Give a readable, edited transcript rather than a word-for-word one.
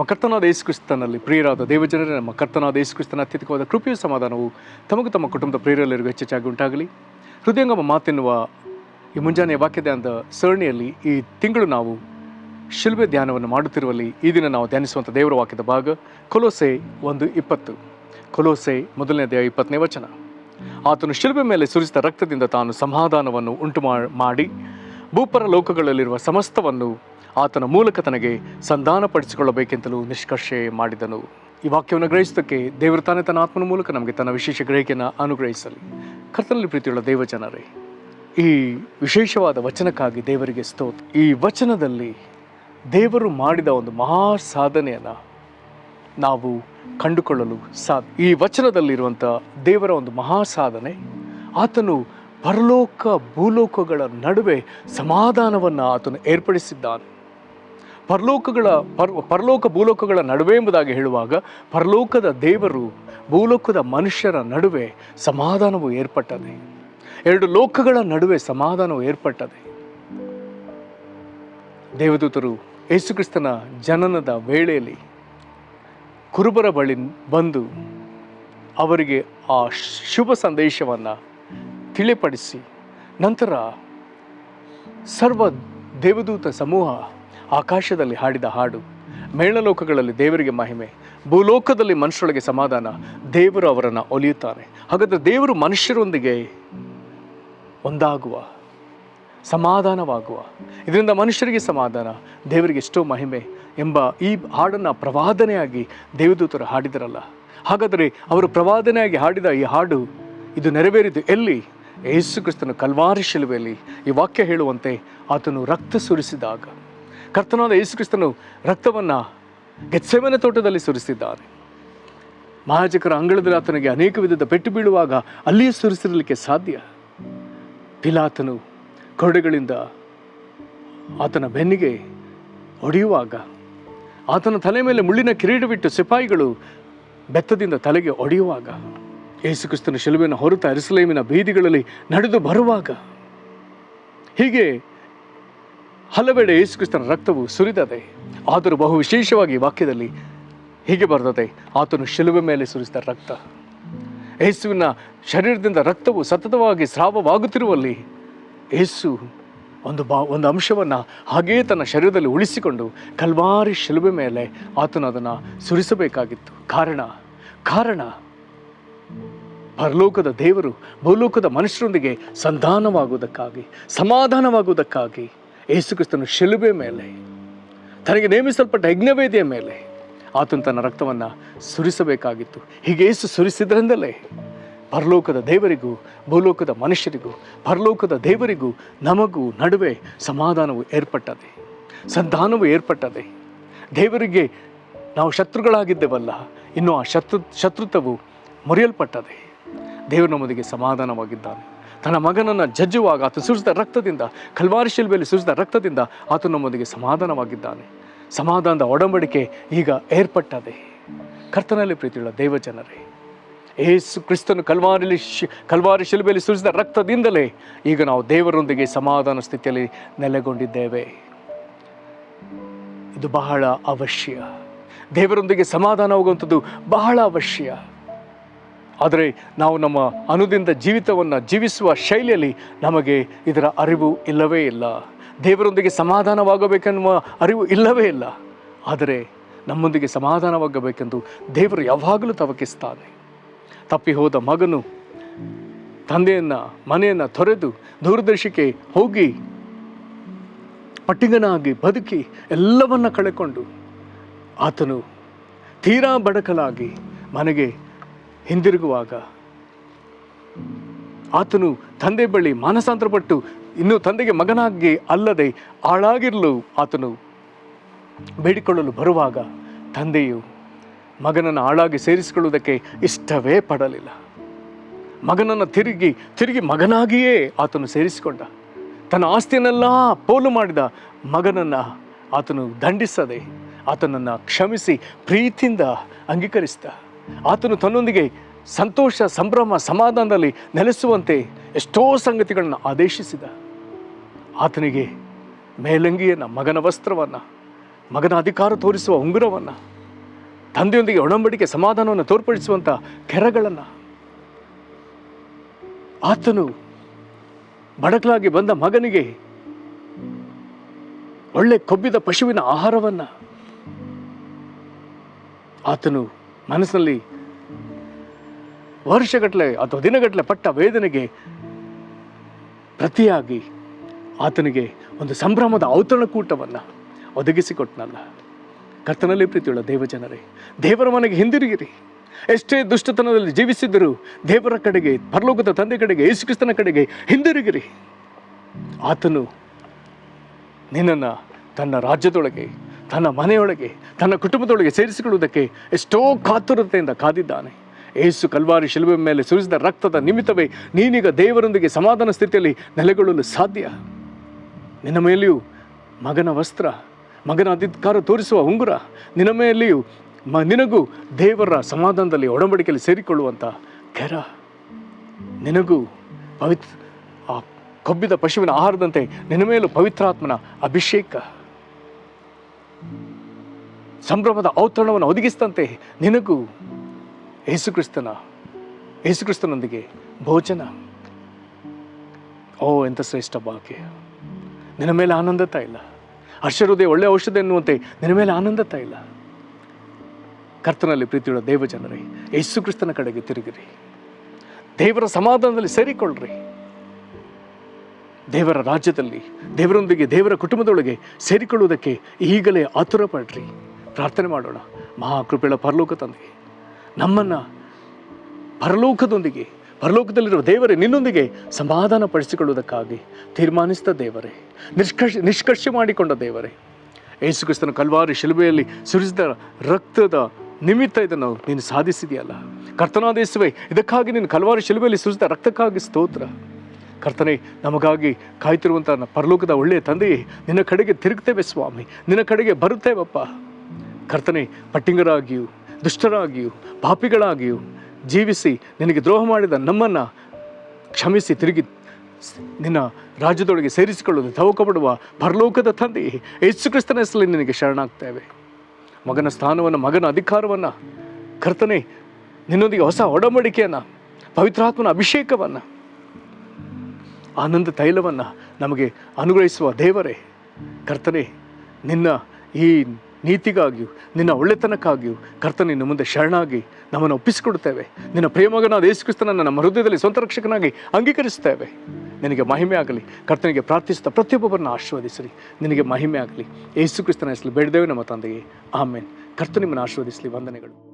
ನಮ್ಮ ಕರ್ತನಾದ ಯೇಸು ಕ್ರಿಸ್ತನಲ್ಲಿ ಪ್ರಿಯರಾದ ದೇವಜನರೇ, ನಮ್ಮ ಕರ್ತನಾದ ಯೇಸು ಕ್ರಿಸ್ತನ ಅತ್ಯಧಿಕವಾದ ಕೃಪೆಯೂ ಸಮಾಧಾನವು ತಮಗೂ ತಮ್ಮ ಕುಟುಂಬದ ಪ್ರಿಯರೆಲ್ಲರಿಗೂ ಹೆಚ್ಚೆಚ್ಚಾಗಿ ಉಂಟಾಗಲಿ. ಹೃದಯಂಗಮ ಮಾತೆನ್ನುವ ಈ ಮುಂಜಾನೆಯ ವಾಕ್ಯದ ಸರಣಿಯಲ್ಲಿ ಈ ತಿಂಗಳು ನಾವು ಶಿಲ್ಬೆ ಧ್ಯಾನವನ್ನು ಮಾಡುತ್ತಿರುವಲ್ಲಿ ಈ ದಿನ ನಾವು ಧ್ಯಾನಿಸುವಂಥ ದೇವರ ವಾಕ್ಯದ ಭಾಗ ಕೊಲೋಸೆ 1:20. ಕೊಲೋಸೆ 1:20 ವಚನ. ಆತನು ಶಿಲ್ಬೆ ಮೇಲೆ ಸುರಿಸಿದ ರಕ್ತದಿಂದ ತಾನು ಸಮಾಧಾನವನ್ನು ಉಂಟು ಮಾಡಿ ಭೂಪರ ಲೋಕಗಳಲ್ಲಿರುವ ಸಮಸ್ತವನ್ನು ಆತನ ಮೂಲಕ ತನಗೆ ಸಂಧಾನಪಡಿಸಿಕೊಳ್ಳಬೇಕೆಂತಲೂ ನಿಷ್ಕರ್ಷೆ ಮಾಡಿದನು. ಈ ವಾಕ್ಯವನ್ನು ಗ್ರಹಿಸೋದಕ್ಕೆ ದೇವರು ತಾನೇ ತನ್ನ ಆತ್ಮನ ಮೂಲಕ ನಮಗೆ ತನ್ನ ವಿಶೇಷ ಗ್ರಹಿಕೆಯನ್ನು ಅನುಗ್ರಹಿಸಲಿ. ಕರ್ತನಲ್ಲಿ ಪ್ರೀತಿಯುಳ್ಳ ದೇವಜನರೇ, ಈ ವಿಶೇಷವಾದ ವಚನಕ್ಕಾಗಿ ದೇವರಿಗೆ ಸ್ತೋತ್ರ. ಈ ವಚನದಲ್ಲಿ ದೇವರು ಮಾಡಿದ ಒಂದು ಮಹಾ ಸಾಧನೆಯನ್ನು ನಾವು ಕಂಡುಕೊಳ್ಳಲು ಸಾಧ್ಯ. ಈ ವಚನದಲ್ಲಿರುವಂಥ ದೇವರ ಒಂದು ಮಹಾ ಸಾಧನೆ, ಆತನು ಪರಲೋಕ ಭೂಲೋಕಗಳ ನಡುವೆ ಸಮಾಧಾನವನ್ನು ಆತನು ಏರ್ಪಡಿಸಿದ್ದಾನೆ. ಪರಲೋಕ ಭೂಲೋಕಗಳ ನಡುವೆ ಎಂಬುದಾಗಿ ಹೇಳುವಾಗ ಪರಲೋಕದ ದೇವರು ಭೂಲೋಕದ ಮನುಷ್ಯರ ನಡುವೆ ಸಮಾಧಾನವು ಏರ್ಪಟ್ಟದೆ. ಎರಡು ಲೋಕಗಳ ನಡುವೆ ಸಮಾಧಾನವು ಏರ್ಪಟ್ಟದೆ. ದೇವದೂತರು ಯೇಸುಕ್ರಿಸ್ತನ ಜನನದ ವೇಳೆಯಲ್ಲಿ ಕುರುಬರ ಬಳಿ ಬಂದು ಅವರಿಗೆ ಆ ಶುಭ ಸಂದೇಶವನ್ನು ತಿಳಿಪಡಿಸಿ ನಂತರ ಸರ್ವ ದೇವದೂತ ಸಮೂಹ ಆಕಾಶದಲ್ಲಿ ಹಾಡಿದ ಹಾಡು, ಮೇಳಲೋಕಗಳಲ್ಲಿ ದೇವರಿಗೆ ಮಹಿಮೆ, ಭೂಲೋಕದಲ್ಲಿ ಮನುಷ್ಯರೊಳಗೆ ಸಮಾಧಾನ, ದೇವರು ಅವರನ್ನು ಒಲಿಯುತ್ತಾನೆ. ಹಾಗಾದರೆ ದೇವರು ಮನುಷ್ಯರೊಂದಿಗೆ ಒಂದಾಗುವ, ಸಮಾಧಾನವಾಗುವ, ಇದರಿಂದ ಮನುಷ್ಯರಿಗೆ ಸಮಾಧಾನ, ದೇವರಿಗೆ ಎಷ್ಟೋ ಮಹಿಮೆ ಎಂಬ ಈ ಹಾಡನ್ನು ಪ್ರವಾದನೆಯಾಗಿ ದೇವದೂತರು ಹಾಡಿದರಲ್ಲ. ಹಾಗಾದರೆ ಅವರು ಪ್ರವಾದನೆಯಾಗಿ ಹಾಡಿದ ಈ ಹಾಡು ಇದು ನೆರವೇರಿದ್ದು ಎಲ್ಲಿ? ಯೇಸು ಕ್ರಿಸ್ತನು ಕಲ್ವಾರಿ ಶಿಲುಬೆಯಲ್ಲಿ ಈ ವಾಕ್ಯ ಹೇಳುವಂತೆ ಆತನು ರಕ್ತ ಸುರಿಸಿದಾಗ, ಕರ್ತನಾದ ಯೇಸು ಕ್ರಿಸ್ತನು ರಕ್ತವನ್ನು ಗೆತ್ಸೆಮನೆ ತೋಟದಲ್ಲಿ ಸುರಿಸಿದ್ದಾನೆ. ಮಹಾಯಾಜಕರ ಅಂಗಳದಲ್ಲಿ ಆತನಿಗೆ ಅನೇಕ ವಿಧದ ಪೆಟ್ಟು ಬೀಳುವಾಗ ಅಲ್ಲಿಯೇ ಸುರಿಸಿರಲಿಕ್ಕೆ ಸಾಧ್ಯ. ಪಿಲಾತನು ಕೊರಡೆಗಳಿಂದ ಆತನ ಬೆನ್ನಿಗೆ ಹೊಡೆಯುವಾಗ, ಆತನ ತಲೆ ಮೇಲೆ ಮುಳ್ಳಿನ ಕಿರೀಟವಿಟ್ಟು ಸಿಪಾಯಿಗಳು ಬೆತ್ತದಿಂದ ತಲೆಗೆ ಹೊಡೆಯುವಾಗ, ಯೇಸು ಕ್ರಿಸ್ತನ ಶಿಲುಬೆಯನ್ನು ಹೊರತು ಯೆರೂಸಲೇಮಿನ ಬೀದಿಗಳಲ್ಲಿ ನಡೆದು ಬರುವಾಗ, ಹೀಗೆ ಹಲವೆಡೆ ಯೇಸು ಕ್ರಿಸ್ತನ ರಕ್ತವು ಸುರಿದದೆ. ಆದರೂ ಬಹು ವಿಶೇಷವಾಗಿ ವಾಕ್ಯದಲ್ಲಿ ಹೀಗೆ ಬರ್ತದೆ, ಆತನು ಶಿಲುಬೆ ಮೇಲೆ ಸುರಿಸಿದ ರಕ್ತ. ಯೇಸುವಿನ ಶರೀರದಿಂದ ರಕ್ತವು ಸತತವಾಗಿ ಸ್ರಾವವಾಗುತ್ತಿರುವಲ್ಲಿ ಯೇಸು ಒಂದು ಅಂಶವನ್ನು ಹಾಗೆಯೇ ತನ್ನ ಶರೀರದಲ್ಲಿ ಉಳಿಸಿಕೊಂಡು ಕಲ್ವಾರಿ ಶಿಲುಬೆ ಮೇಲೆ ಆತನು ಅದನ್ನು ಸುರಿಸಬೇಕಾಗಿತ್ತು. ಕಾರಣ ಪರಲೋಕದ ದೇವರು ಭೂಲೋಕದ ಮನುಷ್ಯರೊಂದಿಗೆ ಸಂಧಾನವಾಗುವುದಕ್ಕಾಗಿ, ಸಮಾಧಾನವಾಗುವುದಕ್ಕಾಗಿ ಯೇಸು ಕ್ರಿಸ್ತನು ಶಿಲುಬೆ ಮೇಲೆ, ತನಗೆ ನೇಮಿಸಲ್ಪಟ್ಟ ಯಜ್ಞವೇದಿಯ ಮೇಲೆ ಆತನು ತನ್ನ ರಕ್ತವನ್ನು ಸುರಿಸಬೇಕಾಗಿತ್ತು. ಹೀಗೆ ಯೇಸು ಸುರಿಸಿದ್ರಿಂದಲೇ ಪರಲೋಕದ ದೇವರಿಗೂ ಭೂಲೋಕದ ಮನುಷ್ಯರಿಗೂ, ಪರಲೋಕದ ದೇವರಿಗೂ ನಮಗೂ ನಡುವೆ ಸಮಾಧಾನವು ಏರ್ಪಟ್ಟದೆ, ಸಂಧಾನವು ಏರ್ಪಟ್ಟದೆ. ದೇವರಿಗೆ ನಾವು ಶತ್ರುಗಳಾಗಿದ್ದೇವಲ್ಲ, ಇನ್ನು ಆ ಶತ್ರುತ್ವವು ಮುರಿಯಲ್ಪಟ್ಟದೆ. ದೇವರು ನಮ್ಮೊಂದಿಗೆ ಸಮಾಧಾನವಾಗಿದ್ದಾನೆ. ತನ್ನ ಮಗನನ್ನು ಜಜ್ಜುವಾಗ ಆತ ಸುರಿಸಿದ ರಕ್ತದಿಂದ, ಕಲ್ವಾರಿ ಶಿಲುಬೆಯಲ್ಲಿ ಸುರಿಸಿದ ರಕ್ತದಿಂದ ಆತ ನಮ್ಮೊಂದಿಗೆ ಸಮಾಧಾನವಾಗಿದ್ದಾನೆ. ಸಮಾಧಾನದ ಒಡಂಬಡಿಕೆ ಈಗ ಏರ್ಪಟ್ಟದೆ. ಕರ್ತನಲ್ಲಿ ಪ್ರೀತಿಯುಳ್ಳ ದೇವಜನರೇ, ಯೇಸು ಕ್ರಿಸ್ತನು ಕಲ್ವಾರಿ ಶಿಲುಬೆಯಲ್ಲಿ ಸುರಿಸಿದ ರಕ್ತದಿಂದಲೇ ಈಗ ನಾವು ದೇವರೊಂದಿಗೆ ಸಮಾಧಾನ ಸ್ಥಿತಿಯಲ್ಲಿ ನೆಲೆಗೊಂಡಿದ್ದೇವೆ. ಇದು ಬಹಳ ಅವಶ್ಯ. ದೇವರೊಂದಿಗೆ ಸಮಾಧಾನ ಹೋಗುವಂಥದ್ದು ಬಹಳ ಅವಶ್ಯ. ಆದರೆ ನಾವು ನಮ್ಮ ಅನುದಿನದ ಜೀವಿತವನ್ನು ಜೀವಿಸುವ ಶೈಲಿಯಲ್ಲಿ ನಮಗೆ ಇದರ ಅರಿವು ಇಲ್ಲವೇ ಇಲ್ಲ. ದೇವರೊಂದಿಗೆ ಸಮಾಧಾನವಾಗಬೇಕೆನ್ನುವ ಅರಿವು ಇಲ್ಲವೇ ಇಲ್ಲ. ಆದರೆ ನಮ್ಮೊಂದಿಗೆ ಸಮಾಧಾನವಾಗಬೇಕೆಂದು ದೇವರು ಯಾವಾಗಲೂ ತವಕಿಸ್ತಾನೆ. ತಪ್ಪಿ ಹೋದ ಮಗನು ತಂದೆಯನ್ನು, ಮನೆಯನ್ನು ತೊರೆದು ದೂರದರ್ಶಿಗೆ ಹೋಗಿ ಪಟ್ಟಿಗನಾಗಿ ಬದುಕಿ ಎಲ್ಲವನ್ನ ಕಳೆಕೊಂಡು ಆತನು ತೀರಾ ಬಡಕಲಾಗಿ ಮನೆಗೆ ಹಿಂದಿರುಗುವಾಗ, ಆತನು ತಂದೆ ಬಳಿ ಮಾನಸಾಂತರಪಟ್ಟು ಇನ್ನು ತಂದೆಗೆ ಮಗನಾಗಿ ಅಲ್ಲದೆ ಆಳಾಗಿರಲು ಆತನು ಬೇಡಿಕೊಳ್ಳಲು ಬರುವಾಗ, ತಂದೆಯು ಮಗನನ್ನು ಆಳಾಗಿ ಸೇರಿಸಿಕೊಳ್ಳುವುದಕ್ಕೆ ಇಷ್ಟವೇ ಪಡಲಿಲ್ಲ. ಮಗನನ್ನು ತಿರುಗಿ ಮಗನಾಗಿಯೇ ಆತನು ಸೇರಿಸಿಕೊಂಡ. ತನ್ನ ಆಸ್ತಿಯನ್ನೆಲ್ಲ ಪೋಲು ಮಾಡಿದ ಮಗನನ್ನು ಆತನು ದಂಡಿಸದೆ ಆತನನ್ನು ಕ್ಷಮಿಸಿ ಪ್ರೀತಿಯಿಂದ ಅಂಗೀಕರಿಸಿದ. ಆತನು ತನ್ನೊಂದಿಗೆ ಸಂತೋಷ, ಸಂಭ್ರಮ, ಸಮಾಧಾನದಲ್ಲಿ ನೆಲೆಸುವಂತೆ ಎಷ್ಟೋ ಸಂಗತಿಗಳನ್ನು ಆದೇಶಿಸಿದ. ಆತನಿಗೆ ಮೇಲಂಗಿಯನ್ನು, ಮಗನ ವಸ್ತ್ರವನ್ನು, ಮಗನ ಅಧಿಕಾರ ತೋರಿಸುವ ಉಂಗುರವನ್ನು, ತಂದೆಯೊಂದಿಗೆ ಒಡಂಬಡಿಕೆ ಸಮಾಧಾನವನ್ನು ತೋರ್ಪಡಿಸುವಂಥ ಕೆರಗಳನ್ನು ಆತನು ಬಡಕಲಾಗಿ ಬಂದ ಮಗನಿಗೆ ಒಳ್ಳೆ ಕೊಬ್ಬಿದ ಪಶುವಿನ ಆಹಾರವನ್ನು ಆತನು ಮನಸ್ಸಿನಲ್ಲಿ ವರ್ಷಗಟ್ಟಲೆ ಅಥವಾ ದಿನಗಟ್ಟಲೆ ಪಟ್ಟ ವೇದನೆಗೆ ಪ್ರತಿಯಾಗಿ ಆತನಿಗೆ ಒಂದು ಸಂಭ್ರಮದ ಔತಣಕೂಟವನ್ನು ಒದಗಿಸಿಕೊಟ್ಟನಲ್ಲ. ಕರ್ತನಲ್ಲಿ ಪ್ರೀತಿಯುಳ್ಳ ದೇವಜನರೇ, ದೇವರ ಮನೆಗೆ ಹಿಂದಿರುಗಿರಿ. ಎಷ್ಟೇ ದುಷ್ಟತನದಲ್ಲಿ ಜೀವಿಸಿದ್ದರೂ ದೇವರ ಕಡೆಗೆ, ಪರಲೋಕದ ತಂದೆ ಕಡೆಗೆ, ಯೇಸುಕ್ರಿಸ್ತನ ಕಡೆಗೆ ಹಿಂದಿರುಗಿರಿ. ಆತನು ನಿನ್ನನ್ನು ತನ್ನ ರಾಜ್ಯದೊಳಗೆ, ತನ್ನ ಮನೆಯೊಳಗೆ, ತನ್ನ ಕುಟುಂಬದೊಳಗೆ ಸೇರಿಸಿಕೊಳ್ಳುವುದಕ್ಕೆ ಎಷ್ಟೋ ಕಾತುರತೆಯಿಂದ ಕಾದಿದ್ದಾನೆ. ಯೇಸು ಕಲ್ವಾರಿ ಶಿಲುಬೆ ಮೇಲೆ ಸುರಿಸಿದ ರಕ್ತದ ನಿಮಿತ್ತವೇ ನೀನೀಗ ದೇವರೊಂದಿಗೆ ಸಮಾಧಾನ ಸ್ಥಿತಿಯಲ್ಲಿ ನೆಲೆಗೊಳ್ಳಲು ಸಾಧ್ಯ. ನಿನ್ನ ಮೇಲೆಯೂ ಮಗನ ವಸ್ತ್ರ, ಮಗನ ಅಧಿಕಾರ ತೋರಿಸುವ ಉಂಗುರ, ನಿನ್ನ ಮೇಲೆಯೂ ನಿನಗೂ ದೇವರ ಸಮಾಧಾನದಲ್ಲಿ ಒಡಂಬಡಿಕೆಯಲ್ಲಿ ಸೇರಿಕೊಳ್ಳುವಂಥ ಕೆರ, ನಿನಗೂ ಆ ಕೊಬ್ಬಿದ ಪಶುವಿನ ಆಹಾರದಂತೆ ನಿನ್ನ ಮೇಲೂ ಪವಿತ್ರಾತ್ಮನ ಅಭಿಷೇಕ, ಸಂಭ್ರಮದ ಔತಣವನ್ನು ಒದಗಿಸಿದಂತೆ ನಿನಗೂ ಯೇಸುಕ್ರಿಸ್ತನೊಂದಿಗೆ ಭೋಜನ. ಓ, ಎಂಥ ಶ್ರೇಷ್ಠ ಭಾಗ್ಯ! ನಿನ್ನ ಮೇಲೆ ಆನಂದ ಇಲ್ಲ. ಹರ್ಷಹೃದಯ ಒಳ್ಳೆಯ ಔಷಧ ಎನ್ನುವಂತೆ ನಿನ್ನ ಮೇಲೆ ಆನಂದ ಇಲ್ಲ. ಕರ್ತನಲ್ಲಿ ಪ್ರೀತಿಯುಳ್ಳ ದೇವಜನರೇ, ಯೇಸುಕ್ರಿಸ್ತನ ಕಡೆಗೆ ತಿರುಗಿರಿ. ದೇವರ ಸಮಾಧಾನದಲ್ಲಿ ಸೇರಿಕೊಳ್ಳ್ರಿ. ದೇವರ ರಾಜ್ಯದಲ್ಲಿ, ದೇವರೊಂದಿಗೆ, ದೇವರ ಕುಟುಂಬದೊಳಗೆ ಸೇರಿಕೊಳ್ಳುವುದಕ್ಕೆ ಈಗಲೇ ಆತುರ ಪಡ್ರಿ. ಪ್ರಾರ್ಥನೆ ಮಾಡೋಣ. ಮಹಾಕೃಪೆಯ ಪರಲೋಕ ತಂದೆ, ನಮ್ಮನ್ನು ಪರಲೋಕದಲ್ಲಿರುವ ದೇವರೇ ನಿನ್ನೊಂದಿಗೆ ಸಮಾಧಾನ ಪಡಿಸಿಕೊಳ್ಳುವುದಕ್ಕಾಗಿ ತೀರ್ಮಾನಿಸಿದ ದೇವರೇ, ನಿಷ್ಕರ್ಷೆ ಮಾಡಿಕೊಂಡ ದೇವರೇ, ಯೇಸುಕ್ರಿಸ್ತನ ಕಲ್ವಾರಿ ಶಿಲುಬೆಯಲ್ಲಿ ಸುರಿಸಿದ ರಕ್ತದ ನಿಮಿತ್ತ ಇದನ್ನು ನೀನು ಸಾಧಿಸಿದೆಯಲ್ಲ. ಕರ್ತನಾದ ಯೇಸುವೇ, ಇದಕ್ಕಾಗಿ ನೀನು ಕಲ್ವಾರಿ ಶಿಲುಬೆಯಲ್ಲಿ ಸುರಿಸಿದ ರಕ್ತಕ್ಕಾಗಿ ಸ್ತೋತ್ರ. ಕರ್ತನೇ, ನಮಗಾಗಿ ಕಾಯ್ತಿರುವಂಥ ಪರಲೋಕದ ಒಳ್ಳೆಯ ತಂದೆಯೇ, ನಿನ್ನ ಕಡೆಗೆ ತಿರುಗ್ತೇವೆ ಸ್ವಾಮಿ, ನಿನ್ನ ಕಡೆಗೆ ಬರುತ್ತೇವಪ್ಪ. ಕರ್ತನೇ, ಪಟ್ಟಿಂಗರಾಗಿಯೂ ದುಷ್ಟರಾಗಿಯೂ ಪಾಪಿಗಳಾಗಿಯೂ ಜೀವಿಸಿ ನಿನಗೆ ದ್ರೋಹ ಮಾಡಿದ ನಮ್ಮನ್ನು ಕ್ಷಮಿಸಿ ತಿರುಗಿ ನಿನ್ನ ರಾಜ್ಯದೊಳಗೆ ಸೇರಿಸಿಕೊಳ್ಳುವುದು ತವಕಪಡುವ ಪರಲೋಕದ ತಂದೆಯೇ, ಯೇಸುಕ್ರಿಸ್ತನ ಹೆಸರಲ್ಲಿ ನಿನಗೆ ಶರಣಾಗ್ತೇವೆ. ಮಗನ ಸ್ಥಾನವನ್ನು, ಮಗನ ಅಧಿಕಾರವನ್ನು, ಕರ್ತನೇ, ನಿನ್ನೊಂದಿಗೆ ಹೊಸ ಒಡಂಬಡಿಕೆಯನ್ನು, ಪವಿತ್ರಾತ್ಮನ ಅಭಿಷೇಕವನ್ನು, ಆನಂದ ತೈಲವನ್ನು ನಮಗೆ ಅನುಗ್ರಹಿಸುವ ದೇವರೇ, ಕರ್ತನೇ, ನಿನ್ನ ಈ ನೀತಿಗಾಗಿಯೂ ನಿನ್ನ ಒಳ್ಳೆತನಕ್ಕಾಗಿಯೂ ಕರ್ತನೇ, ನಿನ್ನ ಮುಂದೆ ಶರಣಾಗಿ ನಮ್ಮನ್ನು ಒಪ್ಪಿಸಿಕೊಡುತ್ತೇವೆ. ನಿನ್ನ ಪ್ರೇಮಗನಾದ ಯೇಸುಕ್ರಿಸ್ತನನ್ನು ನಮ್ಮ ಹೃದಯದಲ್ಲಿ ಸ್ವಂತ ರಕ್ಷಕನಾಗಿ ಅಂಗೀಕರಿಸುತ್ತೇವೆ. ನಿನಗೆ ಮಹಿಮೆ ಆಗಲಿ. ಕರ್ತನಿಗೆ ಪ್ರಾರ್ಥಿಸುತ್ತಾ ಪ್ರತಿಯೊಬ್ಬರನ್ನು ಆಶೀರ್ವದಿಸಲಿ. ನಿನಗೆ ಮಹಿಮೆ ಆಗಲಿ. ಯೇಸುಕ್ರಿಸ್ತನ ಹೆಸರಲ್ಲಿ ಬೇಡಿದ್ದೇವೆ ನಮ್ಮ ತಂದೆಯೇ, ಆಮೇನ್. ಕರ್ತ ನಿಮ್ಮನ್ನು ಆಶೀರ್ವದಿಸಲಿ. ವಂದನೆಗಳು.